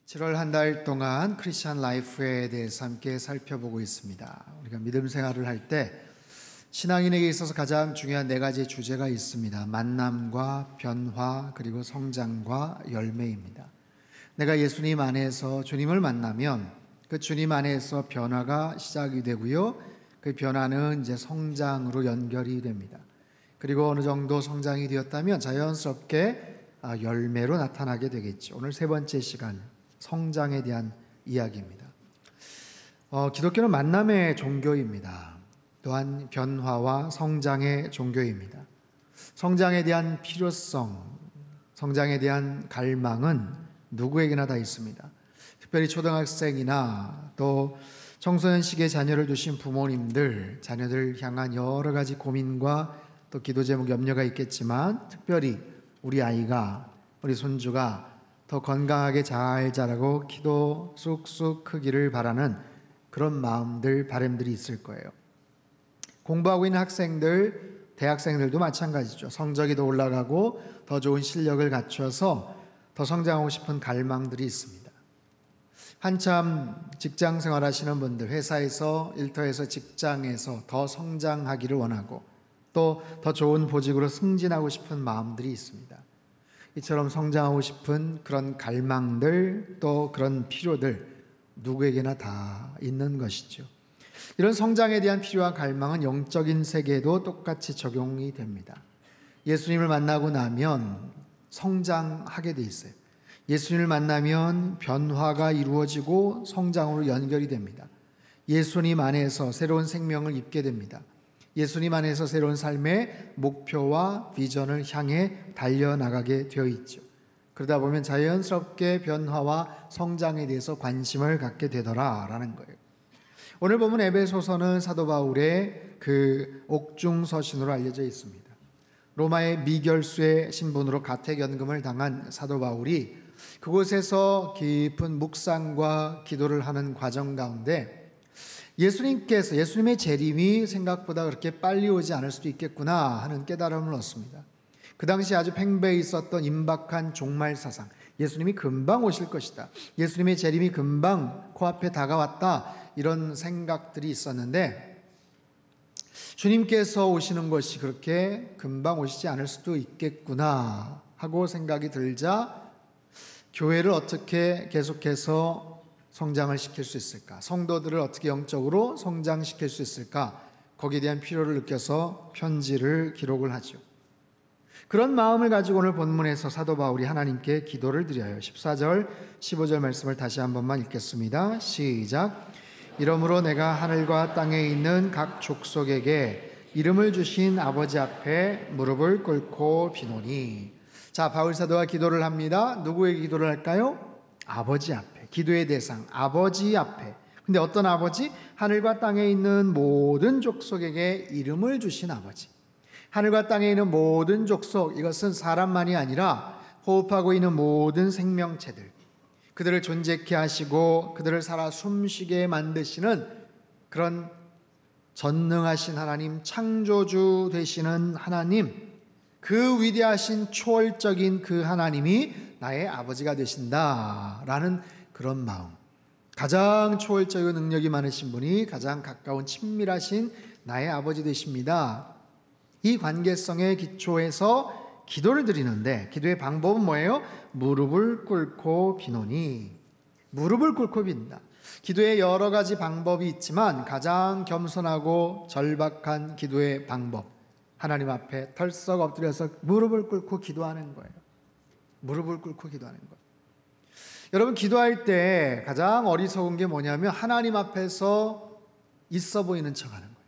7월 한 달 동안 크리스천 라이프에 대해서 함께 살펴보고 있습니다. 우리가 믿음 생활을 할 때 신앙인에게 있어서 가장 중요한 네 가지 주제가 있습니다. 만남과 변화, 그리고 성장과 열매입니다. 내가 예수님 안에서 주님을 만나면 그 주님 안에서 변화가 시작이 되고요. 그 변화는 이제 성장으로 연결이 됩니다. 그리고 어느 정도 성장이 되었다면 자연스럽게 열매로 나타나게 되겠죠. 오늘 세 번째 시간, 성장에 대한 이야기입니다. 기독교는 만남의 종교입니다. 또한 변화와 성장의 종교입니다. 성장에 대한 필요성, 성장에 대한 갈망은 누구에게나 다 있습니다. 특별히 초등학생이나 또 청소년 시기에 자녀를 두신 부모님들, 자녀들 향한 여러 가지 고민과 또 기도 제목, 염려가 있겠지만 특별히 우리 아이가, 우리 손주가 더 건강하게 잘 자라고 키도 쑥쑥 크기를 바라는 그런 마음들, 바람들이 있을 거예요. 공부하고 있는 학생들, 대학생들도 마찬가지죠. 성적이 더 올라가고 더 좋은 실력을 갖춰서 더 성장하고 싶은 갈망들이 있습니다. 한참 직장 생활하시는 분들, 회사에서, 일터에서, 직장에서 더 성장하기를 원하고 또 더 좋은 보직으로 승진하고 싶은 마음들이 있습니다. 이처럼 성장하고 싶은 그런 갈망들, 또 그런 필요들 누구에게나 다 있는 것이죠. 이런 성장에 대한 필요와 갈망은 영적인 세계에도 똑같이 적용이 됩니다. 예수님을 만나고 나면 성장하게 돼 있어요. 예수님을 만나면 변화가 이루어지고 성장으로 연결이 됩니다. 예수님 안에서 새로운 생명을 입게 됩니다. 예수님 안에서 새로운 삶의 목표와 비전을 향해 달려나가게 되어 있죠. 그러다 보면 자연스럽게 변화와 성장에 대해서 관심을 갖게 되더라라는 거예요. 오늘 보면 에베소서는 사도 바울의 그 옥중서신으로 알려져 있습니다. 로마의 미결수의 신분으로 가택연금을 당한 사도 바울이 그곳에서 깊은 묵상과 기도를 하는 과정 가운데 예수님의 재림이 생각보다 그렇게 빨리 오지 않을 수도 있겠구나 하는 깨달음을 얻습니다. 그 당시 아주 팽배해 있었던 임박한 종말 사상, 예수님이 금방 오실 것이다, 예수님의 재림이 금방 코앞에 다가왔다, 이런 생각들이 있었는데 주님께서 오시는 것이 그렇게 금방 오시지 않을 수도 있겠구나 하고 생각이 들자 교회를 어떻게 계속해서 성장을 시킬 수 있을까? 성도들을 어떻게 영적으로 성장시킬 수 있을까? 거기에 대한 필요를 느껴서 편지를 기록을 하죠. 그런 마음을 가지고 오늘 본문에서 사도 바울이 하나님께 기도를 드려요. 14절, 15절 말씀을 다시 한 번만 읽겠습니다. 시작. 이러므로 내가 하늘과 땅에 있는 각 족속에게 이름을 주신 아버지 앞에 무릎을 꿇고 비노니. 자, 바울 사도가 기도를 합니다. 누구에게 기도를 할까요? 아버지 앞에. 기도의 대상, 아버지 앞에. 근데 어떤 아버지? 하늘과 땅에 있는 모든 족속에게 이름을 주신 아버지. 하늘과 땅에 있는 모든 족속, 이것은 사람만이 아니라 호흡하고 있는 모든 생명체들, 그들을 존재케 하시고 그들을 살아 숨쉬게 만드시는 그런 전능하신 하나님, 창조주 되시는 하나님, 그 위대하신 초월적인 그 하나님이 나의 아버지가 되신다라는 그런 마음. 가장 초월적인 능력이 많으신 분이 가장 가까운 친밀하신 나의 아버지 되십니다. 이 관계성의 기초에서 기도를 드리는데 기도의 방법은 뭐예요? 무릎을 꿇고 비노니. 무릎을 꿇고 빈다. 기도에 여러 가지 방법이 있지만 가장 겸손하고 절박한 기도의 방법, 하나님 앞에 털썩 엎드려서 무릎을 꿇고 기도하는 거예요. 무릎을 꿇고 기도하는 거예요. 여러분, 기도할 때 가장 어리석은 게 뭐냐면 하나님 앞에서 있어 보이는 척 하는 거예요.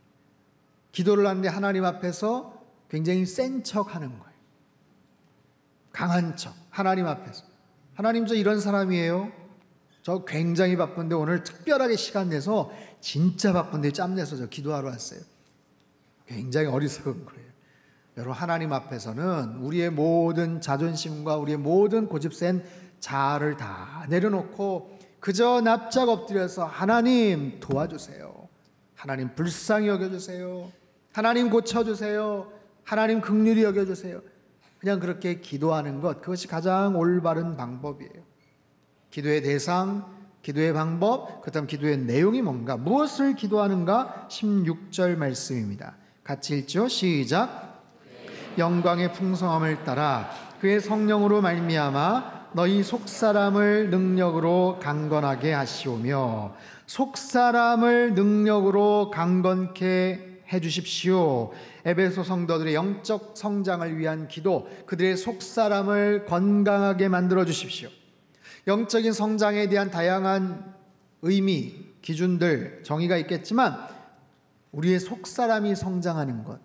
기도를 하는데 하나님 앞에서 굉장히 센 척 하는 거예요. 강한 척, 하나님 앞에서. 하나님, 저 이런 사람이에요. 저 굉장히 바쁜데 오늘 특별하게 시간 내서, 진짜 바쁜데 짬내서 저 기도하러 왔어요. 굉장히 어리석은 거예요. 여러분, 하나님 앞에서는 우리의 모든 자존심과 우리의 모든 고집센 자아를 다 내려놓고 그저 납작 엎드려서 하나님 도와주세요, 하나님 불쌍히 여겨주세요, 하나님 고쳐주세요, 하나님 긍휼히 여겨주세요, 그냥 그렇게 기도하는 것, 그것이 가장 올바른 방법이에요. 기도의 대상, 기도의 방법, 그다음 기도의 내용이 뭔가, 무엇을 기도하는가? 16절 말씀입니다. 같이 읽죠. 시작. 영광의 풍성함을 따라 그의 성령으로 말미암아 너희 속사람을 능력으로 강건하게 하시오며, 속사람을 능력으로 강건케 해주십시오. 에베소 성도들의 영적 성장을 위한 기도, 그들의 속사람을 건강하게 만들어 주십시오. 영적인 성장에 대한 다양한 의미, 기준들, 정의가 있겠지만 우리의 속사람이 성장하는 것,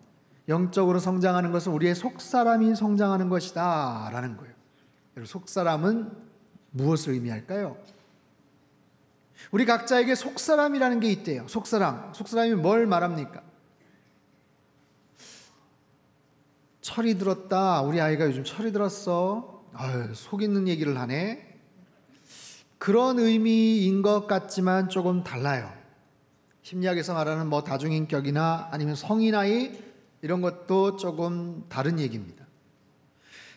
영적으로 성장하는 것은 우리의 속사람이 성장하는 것이다 라는 거예요. 여러분, 속사람은 무엇을 의미할까요? 우리 각자에게 속사람이라는 게 있대요. 속사람이 뭘 말합니까? 철이 들었다. 우리 아이가 요즘 철이 들었어. 아유, 속 있는 얘기를 하네. 그런 의미인 것 같지만 조금 달라요. 심리학에서 말하는 뭐 다중인격이나 아니면 성인아이 이런 것도 조금 다른 얘기입니다.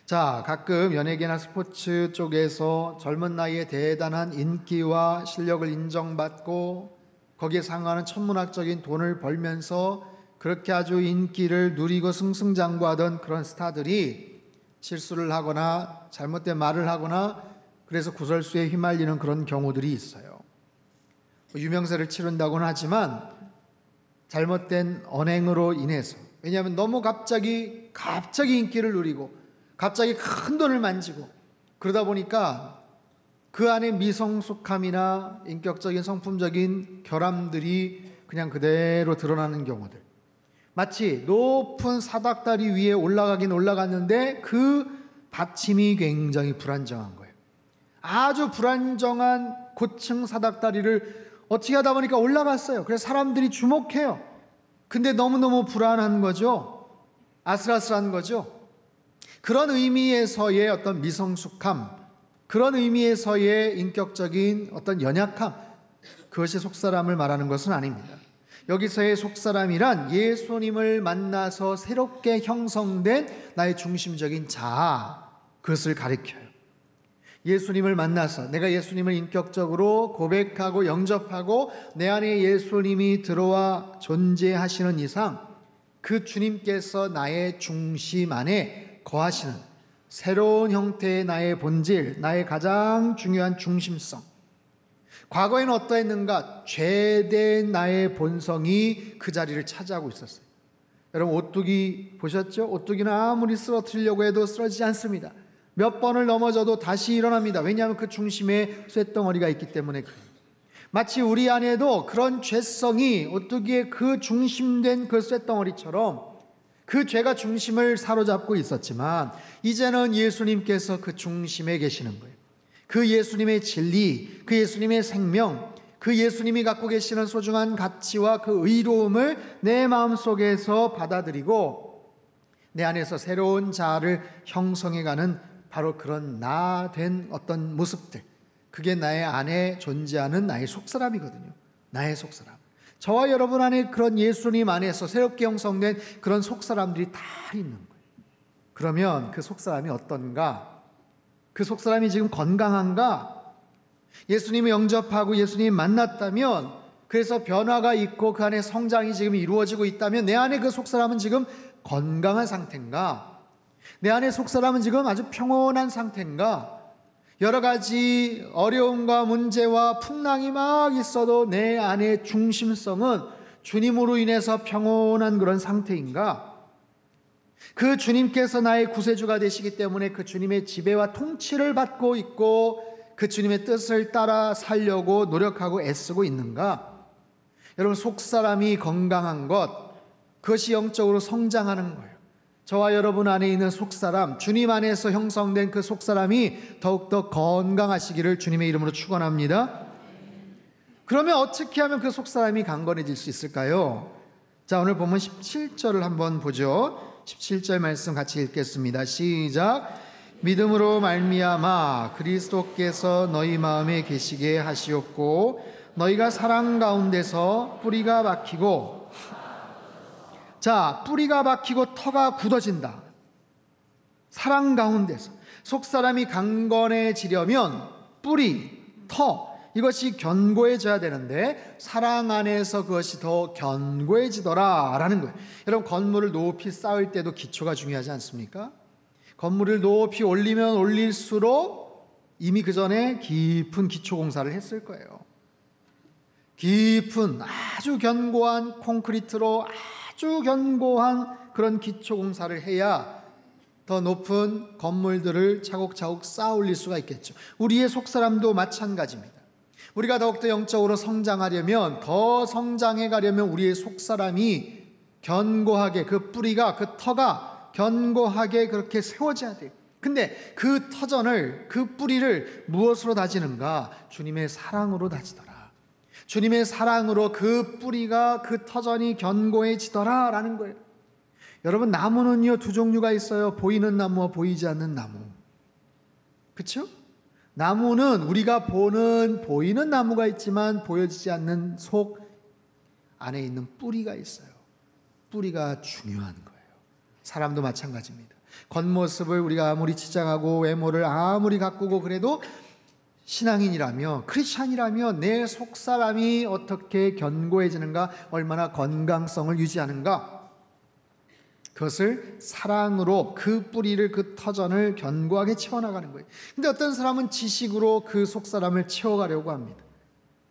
자, 가끔 연예계나 스포츠 쪽에서 젊은 나이에 대단한 인기와 실력을 인정받고 거기에 상응하는 천문학적인 돈을 벌면서 그렇게 아주 인기를 누리고 승승장구하던 그런 스타들이 실수를 하거나 잘못된 말을 하거나 그래서 구설수에 휘말리는 그런 경우들이 있어요. 유명세를 치른다고는 하지만 잘못된 언행으로 인해서, 왜냐하면 너무 갑자기 인기를 누리고 갑자기 큰 돈을 만지고 그러다 보니까 그 안에 미성숙함이나 인격적인 성품적인 결함들이 그냥 그대로 드러나는 경우들. 마치 높은 사닥다리 위에 올라가긴 올라갔는데 그 받침이 굉장히 불안정한 거예요. 아주 불안정한 고층 사닥다리를 어떻게 하다 보니까 올라갔어요. 그래서 사람들이 주목해요. 근데 너무너무 불안한 거죠. 아슬아슬한 거죠. 그런 의미에서의 어떤 미성숙함, 그런 의미에서의 인격적인 어떤 연약함, 그것이 속사람을 말하는 것은 아닙니다. 여기서의 속사람이란 예수님을 만나서 새롭게 형성된 나의 중심적인 자아, 그것을 가리켜요. 예수님을 만나서 내가 예수님을 인격적으로 고백하고 영접하고 내 안에 예수님이 들어와 존재하시는 이상 그 주님께서 나의 중심 안에 거하시는 새로운 형태의 나의 본질, 나의 가장 중요한 중심성. 과거에는 어떠했는가? 죄된 나의 본성이 그 자리를 차지하고 있었어요. 여러분, 오뚜기 보셨죠? 오뚜기는 아무리 쓰러뜨리려고 해도 쓰러지지 않습니다. 몇 번을 넘어져도 다시 일어납니다. 왜냐하면 그 중심에 쇳덩어리가 있기 때문에 그래요. 마치 우리 안에도 그런 죄성이 오뚜기의 그 중심된 그 쇳덩어리처럼 그 죄가 중심을 사로잡고 있었지만 이제는 예수님께서 그 중심에 계시는 거예요. 그 예수님의 진리, 그 예수님의 생명, 그 예수님이 갖고 계시는 소중한 가치와 그 의로움을 내 마음속에서 받아들이고 내 안에서 새로운 자아를 형성해가는 바로 그런 나 된 어떤 모습들, 그게 나의 안에 존재하는 나의 속사람이거든요. 나의 속사람. 저와 여러분 안에 그런 예수님 안에서 새롭게 형성된 그런 속사람들이 다 있는 거예요. 그러면 그 속사람이 어떤가? 그 속사람이 지금 건강한가? 예수님을 영접하고 예수님 만났다면, 그래서 변화가 있고 그 안에 성장이 지금 이루어지고 있다면 내 안에 그 속사람은 지금 건강한 상태인가? 내 안에 속사람은 지금 아주 평온한 상태인가? 여러 가지 어려움과 문제와 풍랑이 막 있어도 내 안의 중심성은 주님으로 인해서 평온한 그런 상태인가? 그 주님께서 나의 구세주가 되시기 때문에 그 주님의 지배와 통치를 받고 있고 그 주님의 뜻을 따라 살려고 노력하고 애쓰고 있는가? 여러분, 속사람이 건강한 것, 그것이 영적으로 성장하는 거예요. 저와 여러분 안에 있는 속사람, 주님 안에서 형성된 그 속사람이 더욱더 건강하시기를 주님의 이름으로 축원합니다. 그러면 어떻게 하면 그 속사람이 강건해질 수 있을까요? 자, 오늘 본문 17절을 한번 보죠. 17절 말씀 같이 읽겠습니다. 시작. 믿음으로 말미암아 그리스도께서 너희 마음에 계시게 하시옵고 너희가 사랑 가운데서 뿌리가 박히고, 자, 뿌리가 박히고 터가 굳어진다. 사랑 가운데서 속사람이 강건해지려면 뿌리, 터, 이것이 견고해져야 되는데 사랑 안에서 그것이 더 견고해지더라 라는 거예요. 여러분, 건물을 높이 쌓을 때도 기초가 중요하지 않습니까? 건물을 높이 올리면 올릴수록 이미 그 전에 깊은 기초 공사를 했을 거예요. 깊은 아주 견고한 콘크리트로 아주 견고한 그런 기초 공사를 해야 더 높은 건물들을 차곡차곡 쌓아 올릴 수가 있겠죠. 우리의 속사람도 마찬가지입니다. 우리가 더욱더 영적으로 성장하려면, 더 성장해 가려면 우리의 속사람이 견고하게, 그 뿌리가, 그 터가 견고하게 그렇게 세워져야 돼요. 근데 그 터전을, 그 뿌리를 무엇으로 다지는가? 주님의 사랑으로 다지더라. 주님의 사랑으로 그 뿌리가, 그 터전이 견고해지더라 라는 거예요. 여러분, 나무는요, 두 종류가 있어요. 보이는 나무와 보이지 않는 나무. 그렇죠? 나무는 우리가 보이는 나무가 있지만 보여지지 않는 속 안에 있는 뿌리가 있어요. 뿌리가 중요한 거예요. 사람도 마찬가지입니다. 겉모습을 우리가 아무리 치장하고 외모를 아무리 가꾸고 그래도 신앙인이라며, 크리스찬이라며 내 속사람이 어떻게 견고해지는가, 얼마나 건강성을 유지하는가, 그것을 사랑으로 그 뿌리를, 그 터전을 견고하게 채워나가는 거예요. 근데 어떤 사람은 지식으로 그 속사람을 채워가려고 합니다.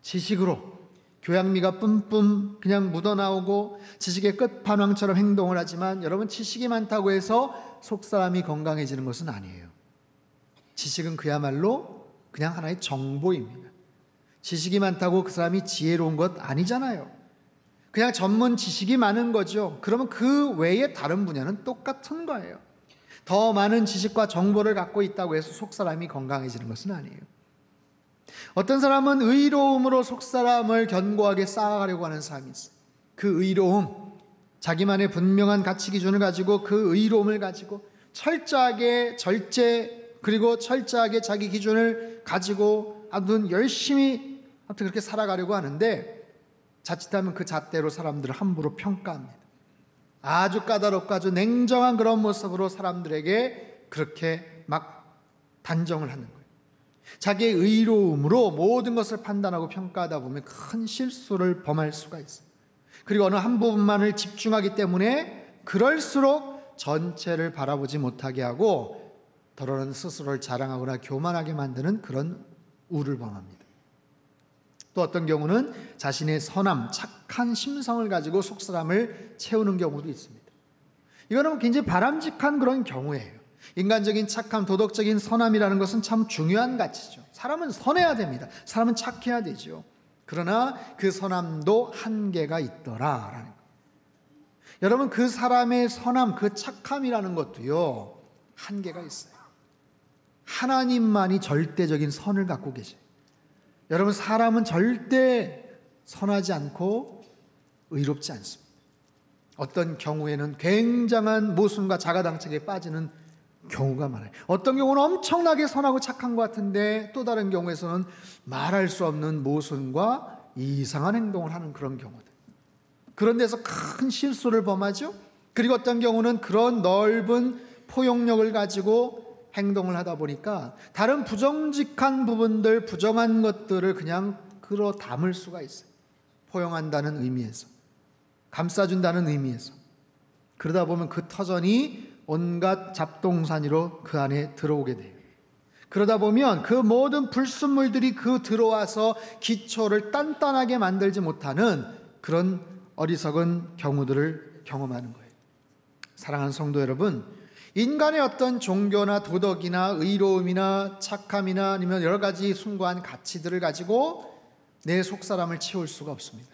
지식으로 교양미가 뿜뿜 그냥 묻어나오고 지식의 끝판왕처럼 행동을 하지만, 여러분, 지식이 많다고 해서 속사람이 건강해지는 것은 아니에요. 지식은 그야말로 그냥 하나의 정보입니다. 지식이 많다고 그 사람이 지혜로운 것 아니잖아요. 그냥 전문 지식이 많은 거죠. 그러면 그 외에 다른 분야는 똑같은 거예요. 더 많은 지식과 정보를 갖고 있다고 해서 속사람이 건강해지는 것은 아니에요. 어떤 사람은 의로움으로 속사람을 견고하게 쌓아가려고 하는 사람이 있어요. 그 의로움, 자기만의 분명한 가치 기준을 가지고, 그 의로움을 가지고 철저하게 절제, 그리고 철저하게 자기 기준을 가지고 아무튼 열심히 그렇게 살아가려고 하는데, 자칫하면 그 잣대로 사람들을 함부로 평가합니다. 아주 까다롭고 아주 냉정한 그런 모습으로 사람들에게 그렇게 막 단정을 하는 거예요. 자기의 의로움으로 모든 것을 판단하고 평가하다 보면 큰 실수를 범할 수가 있어요. 그리고 어느 한 부분만을 집중하기 때문에 그럴수록 전체를 바라보지 못하게 하고 더러는 스스로를 자랑하거나 교만하게 만드는 그런 우를 범합니다. 또 어떤 경우는 자신의 선함, 착한 심성을 가지고 속사람을 채우는 경우도 있습니다. 이거는 굉장히 바람직한 그런 경우예요. 인간적인 착함, 도덕적인 선함이라는 것은 참 중요한 가치죠. 사람은 선해야 됩니다. 사람은 착해야 되죠. 그러나 그 선함도 한계가 있더라라는 거예요. 여러분, 그 사람의 선함, 그 착함이라는 것도요, 한계가 있어요. 하나님만이 절대적인 선을 갖고 계세요. 여러분, 사람은 절대 선하지 않고 의롭지 않습니다. 어떤 경우에는 굉장한 모순과 자가당착에 빠지는 경우가 많아요. 어떤 경우는 엄청나게 선하고 착한 것 같은데, 또 다른 경우에서는 말할 수 없는 모순과 이상한 행동을 하는 그런 경우들. 그런 데서 큰 실수를 범하죠. 그리고 어떤 경우는 그런 넓은 포용력을 가지고 행동을 하다 보니까 다른 부정직한 부분들, 부정한 것들을 그냥 끌어 담을 수가 있어요. 포용한다는 의미에서, 감싸준다는 의미에서. 그러다 보면 그 터전이 온갖 잡동사니로 그 안에 들어오게 돼요. 그러다 보면 그 모든 불순물들이 그 들어와서 기초를 단단하게 만들지 못하는 그런 어리석은 경우들을 경험하는 거예요. 사랑하는 성도 여러분, 인간의 어떤 종교나 도덕이나 의로움이나 착함이나 아니면 여러 가지 숭고한 가치들을 가지고 내 속사람을 채울 수가 없습니다.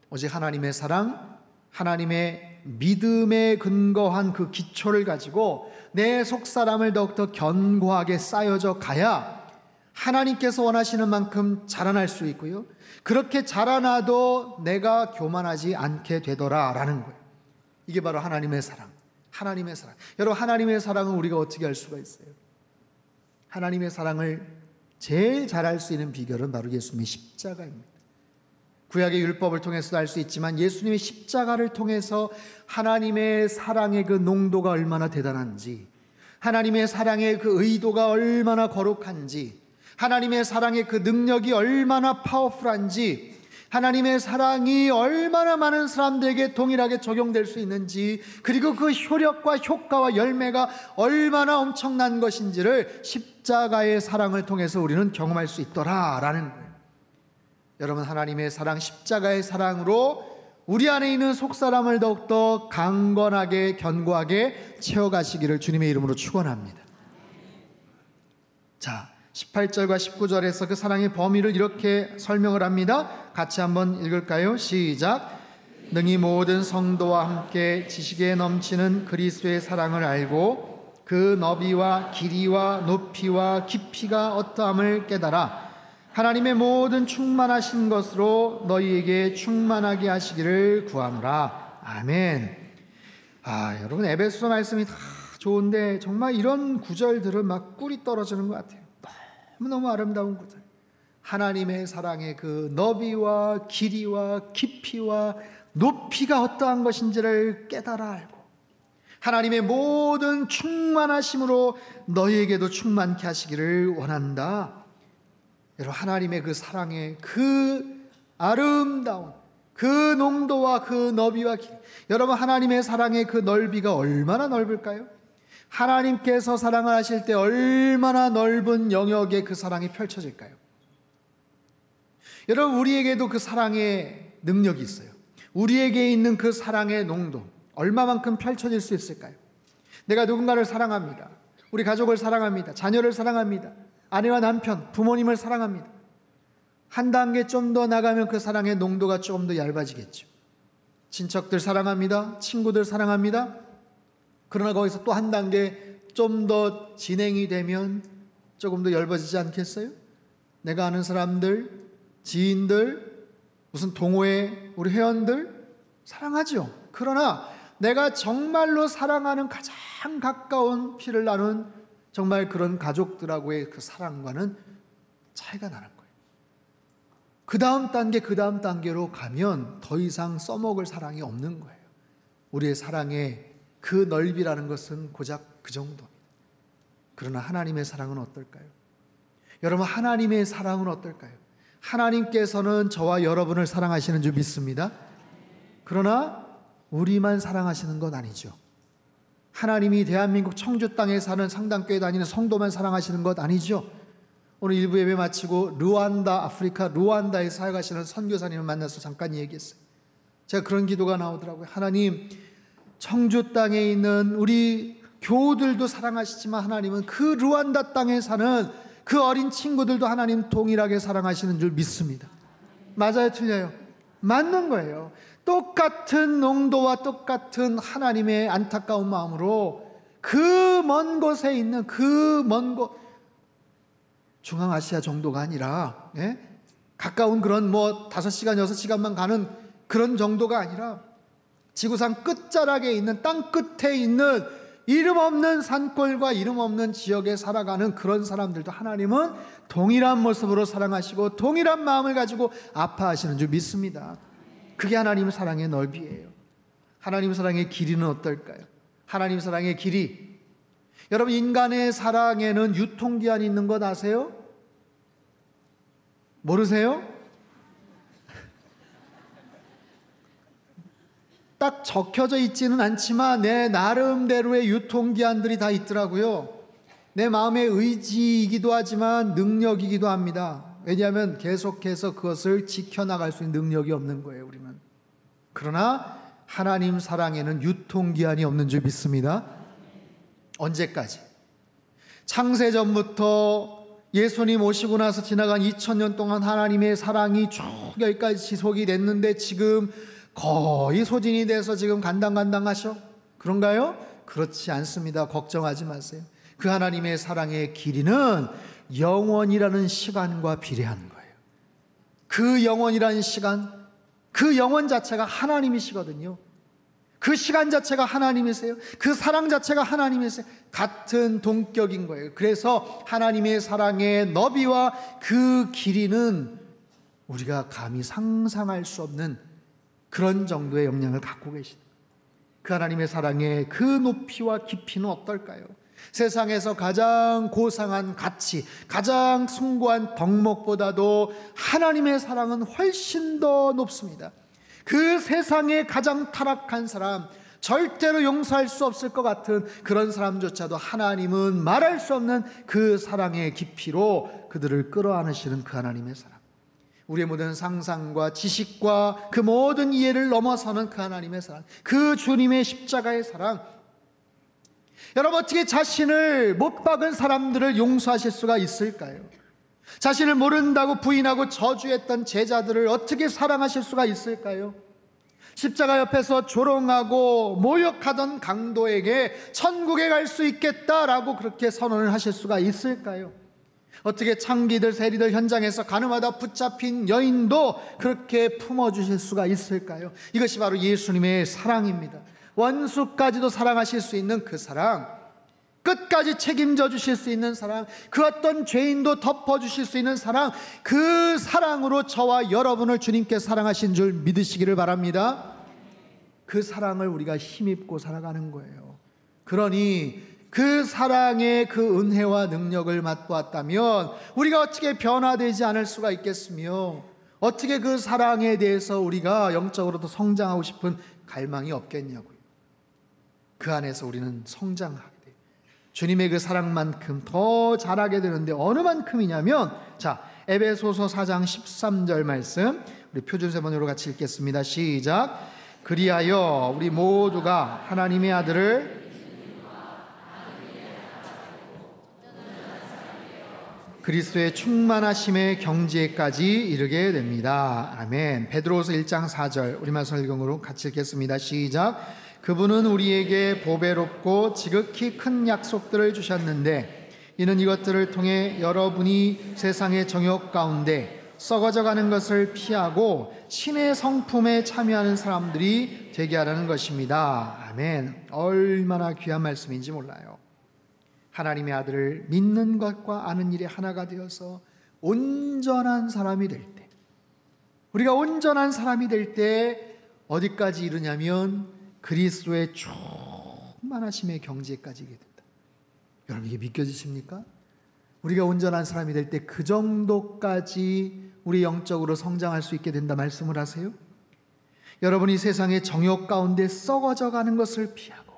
오직 하나님의 사랑, 하나님의 믿음에 근거한 그 기초를 가지고 내 속사람을 더욱더 견고하게 쌓여져 가야 하나님께서 원하시는 만큼 자라날 수 있고요, 그렇게 자라나도 내가 교만하지 않게 되더라라는 거예요. 이게 바로 하나님의 사랑. 하나님의 사랑. 여러분, 하나님의 사랑은 우리가 어떻게 알 수가 있어요? 하나님의 사랑을 제일 잘할 수 있는 비결은 바로 예수님의 십자가입니다. 구약의 율법을 통해서도 알 수 있지만 예수님의 십자가를 통해서 하나님의 사랑의 그 농도가 얼마나 대단한지, 하나님의 사랑의 그 의도가 얼마나 거룩한지, 하나님의 사랑의 그 능력이 얼마나 파워풀한지, 하나님의 사랑이 얼마나 많은 사람들에게 동일하게 적용될 수 있는지, 그리고 그 효력과 효과와 열매가 얼마나 엄청난 것인지를 십자가의 사랑을 통해서 우리는 경험할 수 있더라라는 거예요. 여러분, 하나님의 사랑, 십자가의 사랑으로 우리 안에 있는 속사람을 더욱더 강건하게 견고하게 채워가시기를 주님의 이름으로 축원합니다. 자, 18절과 19절에서 그 사랑의 범위를 이렇게 설명을 합니다. 같이 한번 읽을까요? 시작. 능히 모든 성도와 함께 지식에 넘치는 그리스도의 사랑을 알고 그 너비와 길이와 높이와 깊이가 어떠함을 깨달아 하나님의 모든 충만하신 것으로 너희에게 충만하게 하시기를 구하노라. 아멘. 여러분, 에베소서 말씀이 다 좋은데 정말 이런 구절들은 막 꿀이 떨어지는 것 같아요. 너무 아름다운 구절. 하나님의 사랑의 그 너비와 길이와 깊이와 높이가 어떠한 것인지를 깨달아 알고 하나님의 모든 충만하심으로 너희에게도 충만케 하시기를 원한다. 여러분, 하나님의 그 사랑의 그 아름다운 그 농도와 그 너비와 길, 여러분, 하나님의 사랑의 그 넓이가 얼마나 넓을까요? 하나님께서 사랑을 하실 때 얼마나 넓은 영역에 그 사랑이 펼쳐질까요? 여러분, 우리에게도 그 사랑의 능력이 있어요. 우리에게 있는 그 사랑의 농도 얼마만큼 펼쳐질 수 있을까요? 내가 누군가를 사랑합니다. 우리 가족을 사랑합니다. 자녀를 사랑합니다. 아내와 남편, 부모님을 사랑합니다. 한 단계 좀 더 나가면 그 사랑의 농도가 조금 더 얇아지겠죠. 친척들 사랑합니다. 친구들 사랑합니다. 그러나 거기서 또 한 단계 좀 더 진행이 되면 조금 더 얇아지지 않겠어요? 내가 아는 사람들, 지인들, 무슨 동호회 우리 회원들 사랑하죠. 그러나 내가 정말로 사랑하는 가장 가까운 피를 나눈 정말 그런 가족들하고의 그 사랑과는 차이가 나는 거예요. 그 다음 단계로 가면 더 이상 써먹을 사랑이 없는 거예요. 우리의 사랑의 그 넓이라는 것은 고작 그 정도입니다. 그러나 하나님의 사랑은 어떨까요? 여러분, 하나님의 사랑은 어떨까요? 하나님께서는 저와 여러분을 사랑하시는 줄 믿습니다. 그러나 우리만 사랑하시는 건 아니죠. 하나님이 대한민국 청주 땅에 사는 상당교회 다니는 성도만 사랑하시는 것 아니죠. 오늘 일부 예배 마치고 아프리카 루안다에 사역하시는 선교사님을 만나서 잠깐 얘기했어요. 제가 그런 기도가 나오더라고요. 하나님, 청주 땅에 있는 우리 교우들도 사랑하시지만 하나님은 그 루안다 땅에 사는 그 어린 친구들도 하나님 동일하게 사랑하시는 줄 믿습니다. 맞아요, 틀려요? 맞는 거예요. 똑같은 농도와 똑같은 하나님의 안타까운 마음으로 그 먼 곳에 있는 그 먼 곳, 중앙아시아 정도가 아니라 가까운 그런 5시간 6시간만 가는 그런 정도가 아니라 지구상 끝자락에 있는, 땅 끝에 있는 이름 없는 산골과 이름 없는 지역에 살아가는 그런 사람들도 하나님은 동일한 모습으로 사랑하시고 동일한 마음을 가지고 아파하시는 줄 믿습니다. 그게 하나님 사랑의 넓이에요. 하나님 사랑의 길이는 어떨까요? 하나님 사랑의 길이, 여러분, 인간의 사랑에는 유통기한이 있는 것 아세요? 모르세요? 딱 적혀져 있지는 않지만 내 나름대로의 유통기한들이 다 있더라고요. 내 마음의 의지이기도 하지만 능력이기도 합니다. 왜냐하면 계속해서 그것을 지켜나갈 수 있는 능력이 없는 거예요, 우리는. 그러나 하나님 사랑에는 유통기한이 없는 줄 믿습니다. 언제까지? 창세전부터 예수님 오시고 나서 지나간 2000년 동안 하나님의 사랑이 쭉 여기까지 지속이 됐는데 지금 거의 소진이 돼서 지금 간당간당하셔? 그런가요? 그렇지 않습니다. 걱정하지 마세요. 그 하나님의 사랑의 길이는 영원이라는 시간과 비례하는 거예요. 그 영원이라는 시간, 그 영원 자체가 하나님이시거든요. 그 시간 자체가 하나님이세요. 그 사랑 자체가 하나님이세요. 같은 동격인 거예요. 그래서 하나님의 사랑의 너비와 그 길이는 우리가 감히 상상할 수 없는 그런 정도의 영향을 갖고 계십니다. 그 하나님의 사랑의 그 높이와 깊이는 어떨까요? 세상에서 가장 고상한 가치, 가장 숭고한 덕목보다도 하나님의 사랑은 훨씬 더 높습니다. 그 세상에 가장 타락한 사람, 절대로 용서할 수 없을 것 같은 그런 사람조차도 하나님은 말할 수 없는 그 사랑의 깊이로 그들을 끌어안으시는 그 하나님의 사랑, 우리의 모든 상상과 지식과 그 모든 이해를 넘어서는 그 하나님의 사랑, 그 주님의 십자가의 사랑. 여러분, 어떻게 자신을 못 박은 사람들을 용서하실 수가 있을까요? 자신을 모른다고 부인하고 저주했던 제자들을 어떻게 사랑하실 수가 있을까요? 십자가 옆에서 조롱하고 모욕하던 강도에게 천국에 갈 수 있겠다라고 그렇게 선언을 하실 수가 있을까요? 어떻게 창기들 세리들 현장에서 가늠하다 붙잡힌 여인도 그렇게 품어주실 수가 있을까요? 이것이 바로 예수님의 사랑입니다. 원수까지도 사랑하실 수 있는 그 사랑, 끝까지 책임져 주실 수 있는 사랑, 그 어떤 죄인도 덮어주실 수 있는 사랑, 그 사랑으로 저와 여러분을 주님께 사랑하신 줄 믿으시기를 바랍니다. 그 사랑을 우리가 힘입고 살아가는 거예요. 그러니 그 사랑의 그 은혜와 능력을 맛보았다면 우리가 어떻게 변화되지 않을 수가 있겠으며, 어떻게 그 사랑에 대해서 우리가 영적으로도 성장하고 싶은 갈망이 없겠냐고요. 그 안에서 우리는 성장하게 돼요. 주님의 그 사랑만큼 더 잘하게 되는데 어느 만큼이냐면, 자, 에베소서 4장 13절 말씀 우리 표준세번호로 같이 읽겠습니다. 시작. 그리하여 우리 모두가 하나님의 아들을 그리스도의 충만하심의 경지에까지 이르게 됩니다. 아멘. 베드로서 1장 4절 우리말 성경으로 같이 읽겠습니다. 시작. 그분은 우리에게 보배롭고 지극히 큰 약속들을 주셨는데 이는 이것들을 통해 여러분이 세상의 정욕 가운데 썩어져가는 것을 피하고 신의 성품에 참여하는 사람들이 되게 하라는 것입니다. 아멘. 얼마나 귀한 말씀인지 몰라요. 하나님의 아들을 믿는 것과 아는 일에 하나가 되어서 온전한 사람이 될 때, 우리가 온전한 사람이 될 때 어디까지 이르냐면 그리스도의 충만하심의 경지에까지 이르게 된다. 여러분, 이게 믿겨지십니까? 우리가 온전한 사람이 될 때 그 정도까지 우리 영적으로 성장할 수 있게 된다 말씀을 하세요. 여러분이 세상의 정욕 가운데 썩어져 가는 것을 피하고,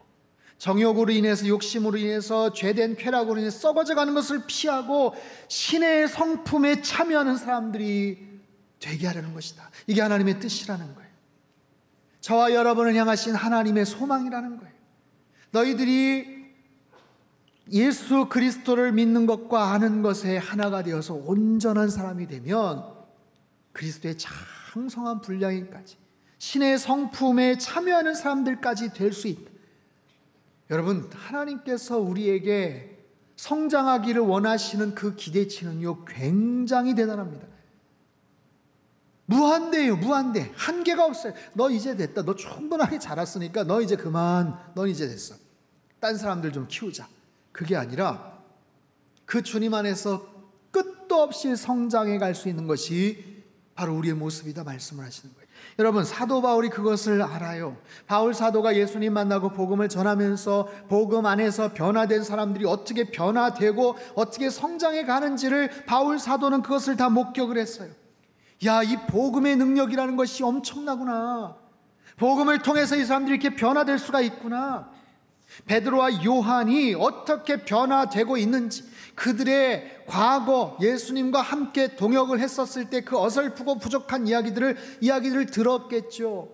정욕으로 인해서, 욕심으로 인해서, 죄된 쾌락으로 인해서 썩어져 가는 것을 피하고 신의 성품에 참여하는 사람들이 되게 하려는 것이다. 이게 하나님의 뜻이라는 거예요. 저와 여러분을 향하신 하나님의 소망이라는 거예요. 너희들이 예수 그리스도를 믿는 것과 아는 것에 하나가 되어서 온전한 사람이 되면 그리스도의 장성한 분량에까지, 신의 성품에 참여하는 사람들까지 될 수 있다. 여러분, 하나님께서 우리에게 성장하기를 원하시는 그 기대치는요 굉장히 대단합니다. 무한대예요. 무한대. 한계가 없어요. 너 이제 됐다. 너 충분하게 자랐으니까 너 이제 그만. 넌 이제 됐어. 딴 사람들 좀 키우자. 그게 아니라 그 주님 안에서 끝도 없이 성장해 갈 수 있는 것이 바로 우리의 모습이다 말씀을 하시는 거예요. 여러분, 사도 바울이 그것을 알아요. 바울 사도가 예수님 만나고 복음을 전하면서 복음 안에서 변화된 사람들이 어떻게 변화되고 어떻게 성장해 가는지를 바울 사도는 그것을 다 목격을 했어요. 야, 이 복음의 능력이라는 것이 엄청나구나. 복음을 통해서 이 사람들이 이렇게 변화될 수가 있구나. 베드로와 요한이 어떻게 변화되고 있는지, 그들의 과거 예수님과 함께 동역을 했었을 때 그 어설프고 부족한 이야기들을 들었겠죠.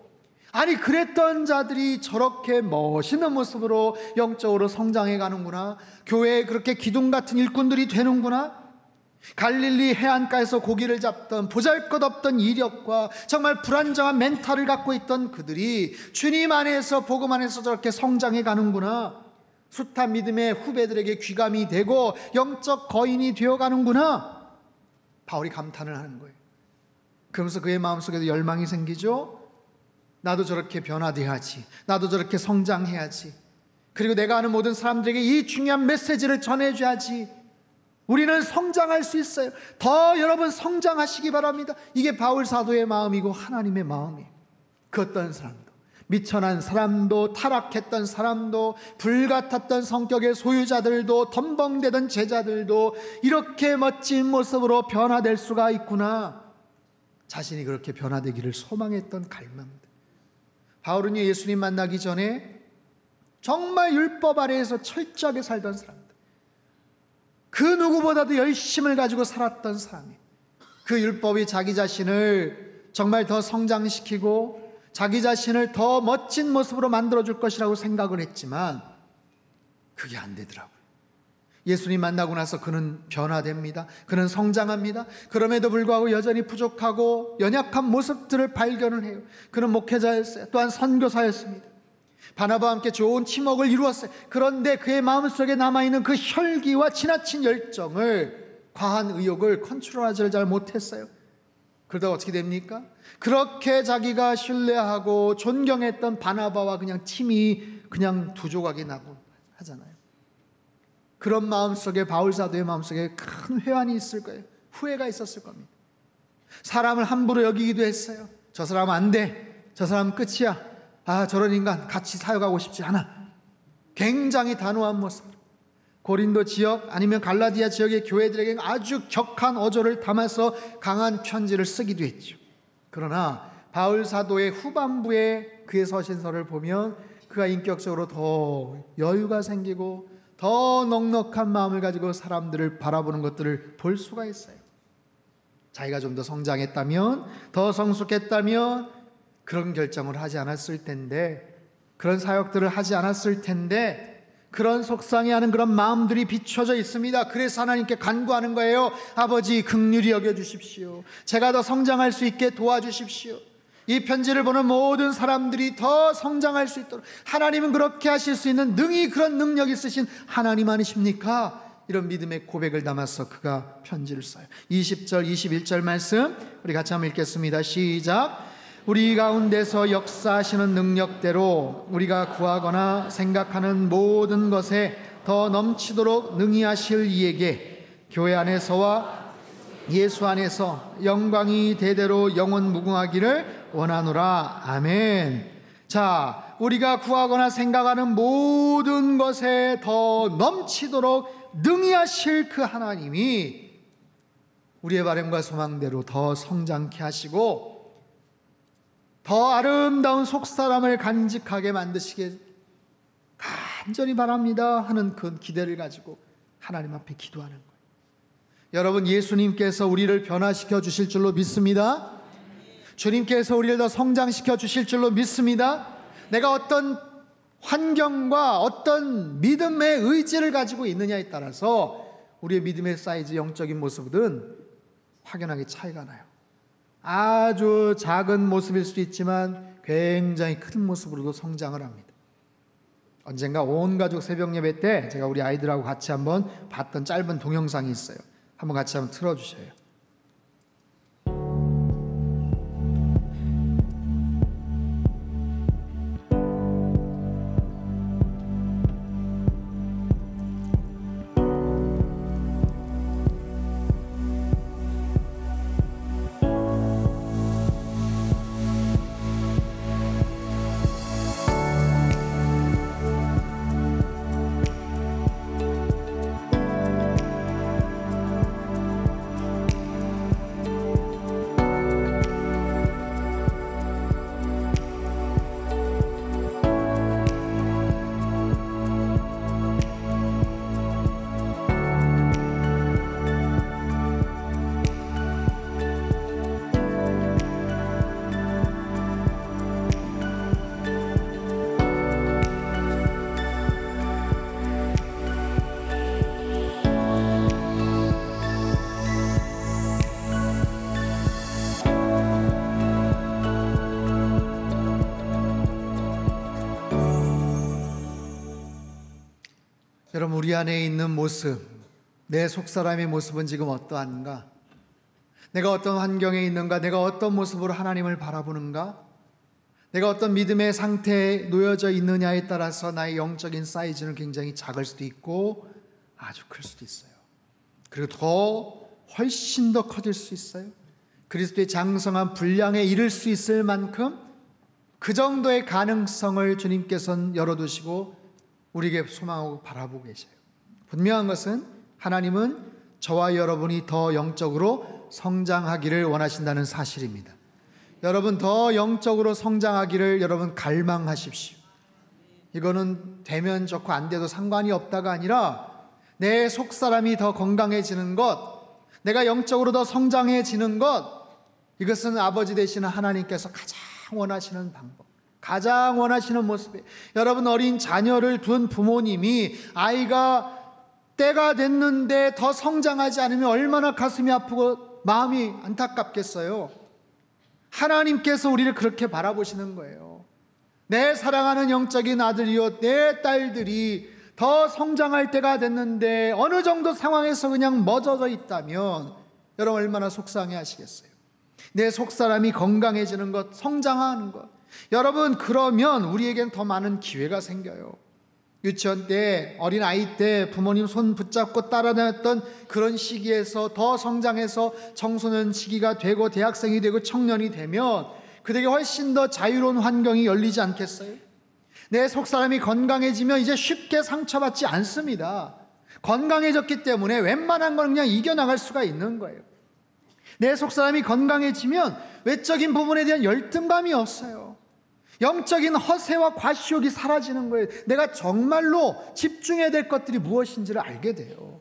아니, 그랬던 자들이 저렇게 멋있는 모습으로 영적으로 성장해 가는구나. 교회에 그렇게 기둥 같은 일꾼들이 되는구나. 갈릴리 해안가에서 고기를 잡던 보잘것없던 이력과 정말 불안정한 멘탈을 갖고 있던 그들이 주님 안에서, 복음 안에서 저렇게 성장해 가는구나. 숱한 믿음의 후배들에게 귀감이 되고 영적 거인이 되어가는구나. 바울이 감탄을 하는 거예요. 그러면서 그의 마음속에도 열망이 생기죠. 나도 저렇게 변화돼야지. 나도 저렇게 성장해야지. 그리고 내가 아는 모든 사람들에게 이 중요한 메시지를 전해줘야지. 우리는 성장할 수 있어요. 더 여러분 성장하시기 바랍니다. 이게 바울 사도의 마음이고 하나님의 마음이에요. 그 어떤 사람도 미천한 사람도, 타락했던 사람도, 불같았던 성격의 소유자들도, 덤벙대던 제자들도 이렇게 멋진 모습으로 변화될 수가 있구나. 자신이 그렇게 변화되기를 소망했던 갈망들. 바울은요, 예수님 만나기 전에 정말 율법 아래에서 철저하게 살던 사람들, 그 누구보다도 열심을 가지고 살았던 사람이, 그 율법이 자기 자신을 정말 더 성장시키고 자기 자신을 더 멋진 모습으로 만들어줄 것이라고 생각을 했지만 그게 안 되더라고요. 예수님 만나고 나서 그는 변화됩니다. 그는 성장합니다. 그럼에도 불구하고 여전히 부족하고 연약한 모습들을 발견을 해요. 그는 목회자였어요. 또한 선교사였습니다. 바나바와 함께 좋은 팀워크를 이루었어요. 그런데 그의 마음속에 남아있는 그 혈기와 지나친 열정을, 과한 의욕을 컨트롤하지를 잘 못했어요. 그러다 어떻게 됩니까? 그렇게 자기가 신뢰하고 존경했던 바나바와 그냥 팀이 그냥 두 조각이 나고 하잖아요. 그런 마음속에, 바울 사도의 마음속에 큰 회한이 있을 거예요. 후회가 있었을 겁니다. 사람을 함부로 여기기도 했어요. 저 사람은 안 돼. 저 사람은 끝이야. 아, 저런 인간 같이 사역하고 싶지 않아. 굉장히 단호한 모습. 고린도 지역 아니면 갈라디아 지역의 교회들에게 아주 격한 어조를 담아서 강한 편지를 쓰기도 했죠. 그러나 바울 사도의 후반부에 그의 서신서를 보면 그가 인격적으로 더 여유가 생기고 더 넉넉한 마음을 가지고 사람들을 바라보는 것들을 볼 수가 있어요. 자기가 좀 더 성장했다면, 더 성숙했다면 그런 결정을 하지 않았을 텐데, 그런 사역들을 하지 않았을 텐데, 그런 속상해하는 그런 마음들이 비춰져 있습니다. 그래서 하나님께 간구하는 거예요. 아버지, 긍휼히 여겨주십시오. 제가 더 성장할 수 있게 도와주십시오. 이 편지를 보는 모든 사람들이 더 성장할 수 있도록, 하나님은 그렇게 하실 수 있는 능히 그런 능력이 있으신 하나님 아니십니까? 이런 믿음의 고백을 담아서 그가 편지를 써요. 20절 21절 말씀 우리 같이 한번 읽겠습니다. 시작. 우리 가운데서 역사하시는 능력대로 우리가 구하거나 생각하는 모든 것에 더 넘치도록 능히 하실 이에게 교회 안에서와 예수 안에서 영광이 대대로 영원 무궁하기를 원하노라. 아멘. 자, 우리가 구하거나 생각하는 모든 것에 더 넘치도록 능히 하실 그 하나님이 우리의 바람과 소망대로 더 성장케 하시고 더 아름다운 속사람을 간직하게 만드시길 간절히 바랍니다 하는 그 기대를 가지고 하나님 앞에 기도하는 거예요. 여러분, 예수님께서 우리를 변화시켜 주실 줄로 믿습니다. 주님께서 우리를 더 성장시켜 주실 줄로 믿습니다. 내가 어떤 환경과 어떤 믿음의 의지를 가지고 있느냐에 따라서 우리의 믿음의 사이즈, 영적인 모습은 확연하게 차이가 나요. 아주 작은 모습일 수도 있지만 굉장히 큰 모습으로도 성장을 합니다. 언젠가 온 가족 새벽 예배 때 제가 우리 아이들하고 같이 한번 봤던 짧은 동영상이 있어요. 한번 같이 한번 틀어주셔요. 여러분, 우리 안에 있는 모습, 내 속사람의 모습은 지금 어떠한가? 내가 어떤 환경에 있는가? 내가 어떤 모습으로 하나님을 바라보는가? 내가 어떤 믿음의 상태에 놓여져 있느냐에 따라서 나의 영적인 사이즈는 굉장히 작을 수도 있고 아주 클 수도 있어요. 그리고 훨씬 더 커질 수 있어요. 그리스도의 장성한 분량에 이를 수 있을 만큼 그 정도의 가능성을 주님께서는 열어두시고 우리에게 소망하고 바라보고 계셔요. 분명한 것은 하나님은 저와 여러분이 더 영적으로 성장하기를 원하신다는 사실입니다. 여러분 더 영적으로 성장하기를 여러분 갈망하십시오. 이거는 되면 좋고 안 돼도 상관이 없다가 아니라 내 속사람이 더 건강해지는 것, 내가 영적으로 더 성장해지는 것, 이것은 아버지 되시는 하나님께서 가장 원하시는 방법, 가장 원하시는 모습이에요. 여러분 어린 자녀를 둔 부모님이 아이가 때가 됐는데 더 성장하지 않으면 얼마나 가슴이 아프고 마음이 안타깝겠어요. 하나님께서 우리를 그렇게 바라보시는 거예요. 내 사랑하는 영적인 아들이요 내 딸들이 더 성장할 때가 됐는데 어느 정도 상황에서 그냥 멎어져 있다면 여러분 얼마나 속상해 하시겠어요. 내 속사람이 건강해지는 것, 성장하는 것, 여러분 그러면 우리에겐 더 많은 기회가 생겨요. 유치원 때, 어린아이 때 부모님 손 붙잡고 따라다녔던 그런 시기에서 더 성장해서 청소년 시기가 되고 대학생이 되고 청년이 되면 그들에게 훨씬 더 자유로운 환경이 열리지 않겠어요? 내 속사람이 건강해지면 이제 쉽게 상처받지 않습니다. 건강해졌기 때문에 웬만한 건 그냥 이겨나갈 수가 있는 거예요. 내 속사람이 건강해지면 외적인 부분에 대한 열등감이 없어요. 영적인 허세와 과시욕이 사라지는 거예요. 내가 정말로 집중해야 될 것들이 무엇인지를 알게 돼요.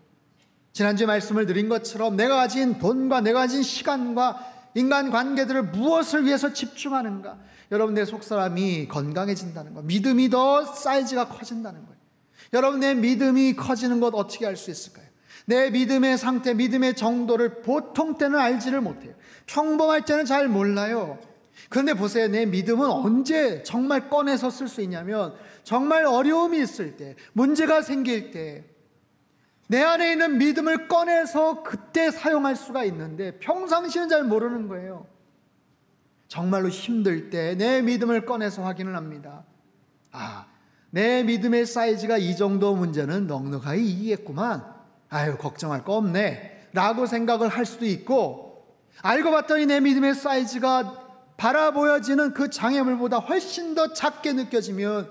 지난주에 말씀을 드린 것처럼 내가 가진 돈과 내가 가진 시간과 인간관계들을 무엇을 위해서 집중하는가. 여러분 내 속사람이 건강해진다는 거, 믿음이 더 사이즈가 커진다는 거예요. 여러분 내 믿음이 커지는 것 어떻게 알 수 있을까요? 내 믿음의 상태, 믿음의 정도를 보통 때는 알지를 못해요. 평범할 때는 잘 몰라요. 그런데 보세요. 내 믿음은 언제 정말 꺼내서 쓸 수 있냐면 정말 어려움이 있을 때, 문제가 생길 때 내 안에 있는 믿음을 꺼내서 그때 사용할 수가 있는데 평상시는 잘 모르는 거예요. 정말로 힘들 때 내 믿음을 꺼내서 확인을 합니다. 아, 내 믿음의 사이즈가 이 정도 문제는 넉넉하게 이기겠구만. 아유, 걱정할 거 없네 라고 생각을 할 수도 있고, 알고 봤더니 내 믿음의 사이즈가 바라 보여지는 그 장애물보다 훨씬 더 작게 느껴지면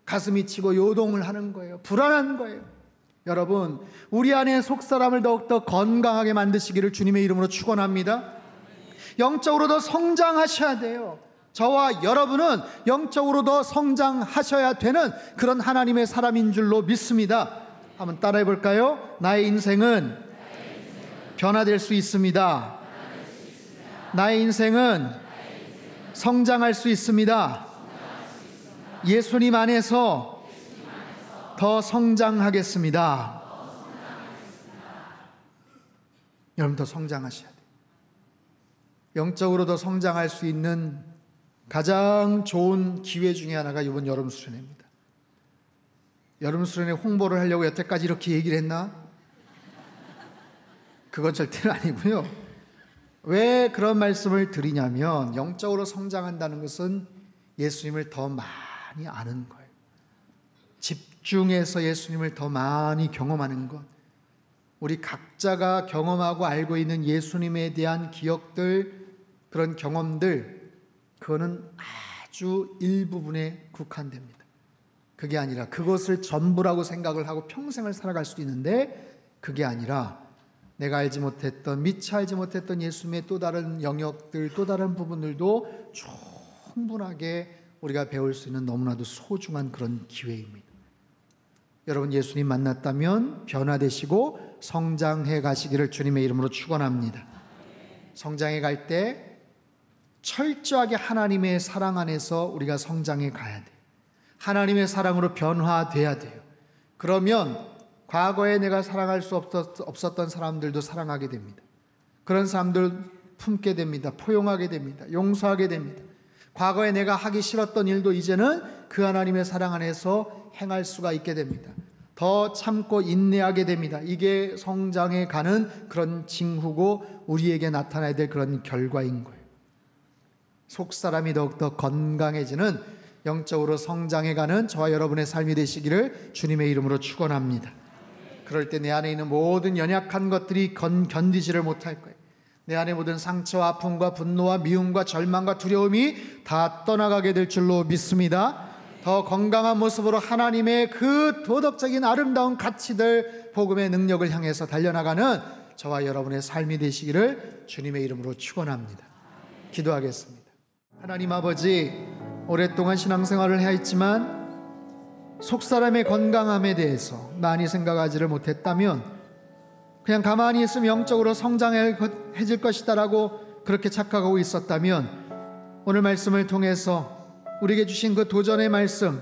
가슴이 치고 요동을 하는 거예요. 불안한 거예요. 여러분 우리 안에 속사람을 더욱더 건강하게 만드시기를 주님의 이름으로 축원합니다. 영적으로 더 성장하셔야 돼요. 저와 여러분은 영적으로 더 성장하셔야 되는 그런 하나님의 사람인 줄로 믿습니다. 한번 따라해 볼까요? 나의 인생은 변화될 수 있습니다. 나의 인생은 성장할 수 있습니다. 예수님 안에서 더 성장하겠습니다. 여러분 더 성장하셔야 돼요. 영적으로 더 성장할 수 있는 가장 좋은 기회 중에 하나가 이번 여름 수련회입니다. 여름 수련회 홍보를 하려고 여태까지 이렇게 얘기를 했나? 그건 절대로 아니고요. 왜 그런 말씀을 드리냐면 영적으로 성장한다는 것은 예수님을 더 많이 아는 거예요. 집중해서 예수님을 더 많이 경험하는 것, 우리 각자가 경험하고 알고 있는 예수님에 대한 기억들, 그런 경험들, 그거는 아주 일부분에 국한됩니다. 그게 아니라 그것을 전부라고 생각을 하고 평생을 살아갈 수도 있는데, 그게 아니라 내가 알지 못했던, 미처 알지 못했던 예수님의 또 다른 영역들, 또 다른 부분들도 충분하게 우리가 배울 수 있는 너무나도 소중한 그런 기회입니다. 여러분 예수님 만났다면 변화되시고 성장해 가시기를 주님의 이름으로 축원합니다. 성장해 갈 때 철저하게 하나님의 사랑 안에서 우리가 성장해 가야 돼요. 하나님의 사랑으로 변화돼야 돼요. 그러면 과거에 내가 사랑할 수 없었던 사람들도 사랑하게 됩니다. 그런 사람들 품게 됩니다. 포용하게 됩니다. 용서하게 됩니다. 과거에 내가 하기 싫었던 일도 이제는 그 하나님의 사랑 안에서 행할 수가 있게 됩니다. 더 참고 인내하게 됩니다. 이게 성장해 가는 그런 징후고 우리에게 나타나야 될 그런 결과인 거예요. 속사람이 더욱더 건강해지는, 영적으로 성장해 가는 저와 여러분의 삶이 되시기를 주님의 이름으로 축원합니다. 그럴 때 내 안에 있는 모든 연약한 것들이 견디지를 못할 거예요. 내 안에 모든 상처와 아픔과 분노와 미움과 절망과 두려움이 다 떠나가게 될 줄로 믿습니다. 더 건강한 모습으로 하나님의 그 도덕적인 아름다운 가치들, 복음의 능력을 향해서 달려나가는 저와 여러분의 삶이 되시기를 주님의 이름으로 축원합니다. 기도하겠습니다. 하나님 아버지, 오랫동안 신앙생활을 해왔지만 속사람의 건강함에 대해서 많이 생각하지를 못했다면, 그냥 가만히 있으면 영적으로 성장해질 것이다라고 그렇게 착각하고 있었다면, 오늘 말씀을 통해서 우리에게 주신 그 도전의 말씀,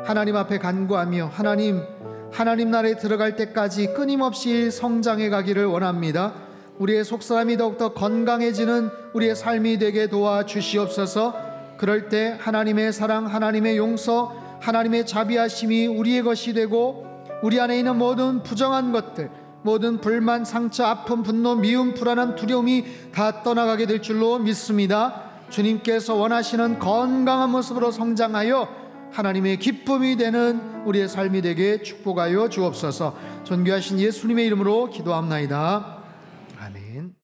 하나님 앞에 간구하며 하나님 나라에 들어갈 때까지 끊임없이 성장해 가기를 원합니다. 우리의 속사람이 더욱더 건강해지는 우리의 삶이 되게 도와주시옵소서. 그럴 때 하나님의 사랑, 하나님의 용서, 하나님의 자비하심이 우리의 것이 되고, 우리 안에 있는 모든 부정한 것들, 모든 불만, 상처, 아픔, 분노, 미움, 불안함, 두려움이 다 떠나가게 될 줄로 믿습니다. 주님께서 원하시는 건강한 모습으로 성장하여 하나님의 기쁨이 되는 우리의 삶이 되게 축복하여 주옵소서. 존귀하신 예수님의 이름으로 기도합나이다. 아멘.